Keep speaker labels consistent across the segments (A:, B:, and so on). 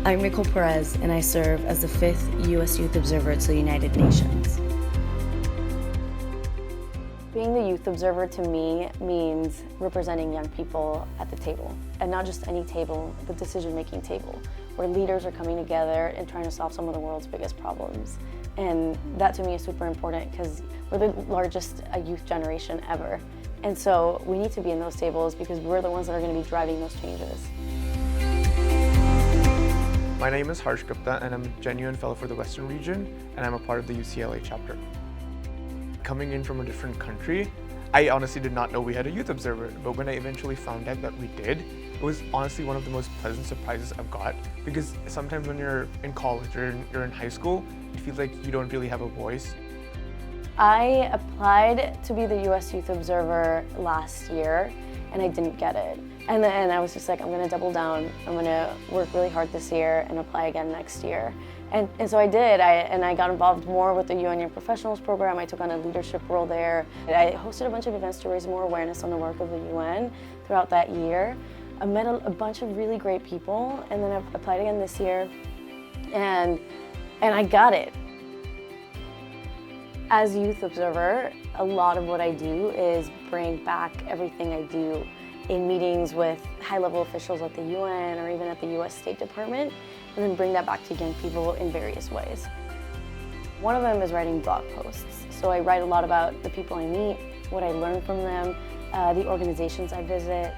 A: I'm Nicole Perez, and I serve as the 5th U.S. Youth Observer to the United Nations. Being the Youth Observer to me means representing young people at the table, and not just any table, the decision-making table, where leaders are coming together and trying to solve some of the world's biggest problems. And that to me is super important because we're the largest youth generation ever. And so we need to be in those tables because we're the ones that are going to be driving those changes.
B: My name is Harsh Gupta and I'm a genuine fellow for the Western region, and I'm a part of the UCLA chapter. Coming in from a different country, I honestly did not know we had a youth observer, but when I eventually found out that we did, it was honestly one of the most pleasant surprises I've got, because sometimes when you're in college or you're in high school, it feels like you don't really have a voice.
A: I applied to be the U.S. Youth Observer last year, and I didn't get it. And then I was just like, I'm gonna double down. I'm gonna work really hard this year and apply again next year. And so I did, and I got involved more with the UN Young Professionals program. I took on a leadership role there. I hosted a bunch of events to raise more awareness on the work of the UN throughout that year. I met a bunch of really great people, and then I applied again this year, and I got it. As a youth observer, a lot of what I do is bring back everything I do in meetings with high-level officials at the UN or even at the US State Department, and then bring that back to young people in various ways. One of them is writing blog posts. So I write a lot about the people I meet, what I learn from them, the organizations I visit.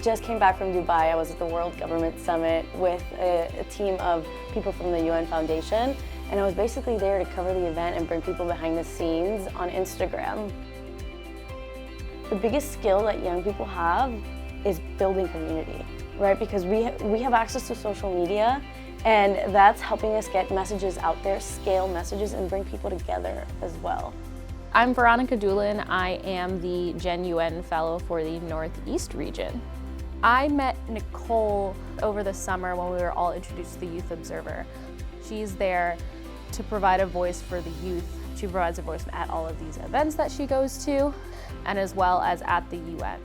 A: Just came back from Dubai. I was at the World Government Summit with a team of people from the UN Foundation, and I was basically there to cover the event and bring people behind the scenes on Instagram. The biggest skill that young people have is building community, right? Because we have access to social media, and that's helping us get messages out there, scale messages, and bring people together as well.
C: I'm Veronica Doolin. I am the Gen UN Fellow for the Northeast region. I met Nicole over the summer when we were all introduced to the Youth Observer. She's there to provide a voice for the youth. She provides a voice at all of these events that she goes to, and as well as at the UN.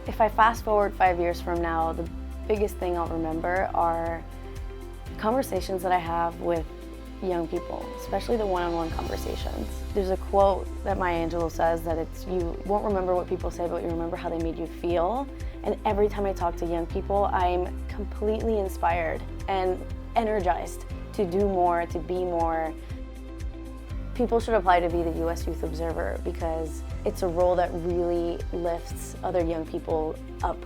A: If I fast forward 5 years from now, the biggest thing I'll remember are conversations that I have with young people, especially the one-on-one conversations. There's a quote that Maya Angelou says that it's, you won't remember what people say, but you remember how they made you feel. And every time I talk to young people, I'm completely inspired and energized to do more, to be more. People should apply to be the U.S. Youth Observer because it's a role that really lifts other young people up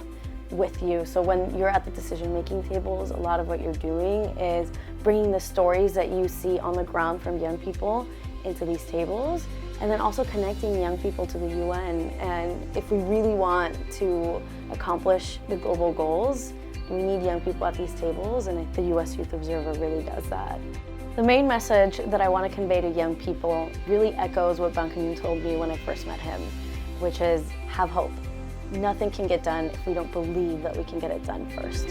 A: with you. So when you're at the decision-making tables, a lot of what you're doing is bringing the stories that you see on the ground from young people into these tables, and then also connecting young people to the UN. And if we really want to accomplish the global goals, we need young people at these tables, and the U.S. Youth Observer really does that. The main message that I want to convey to young people really echoes what Ban Ki-moon told me when I first met him, which is have hope. Nothing can get done if we don't believe that we can get it done first.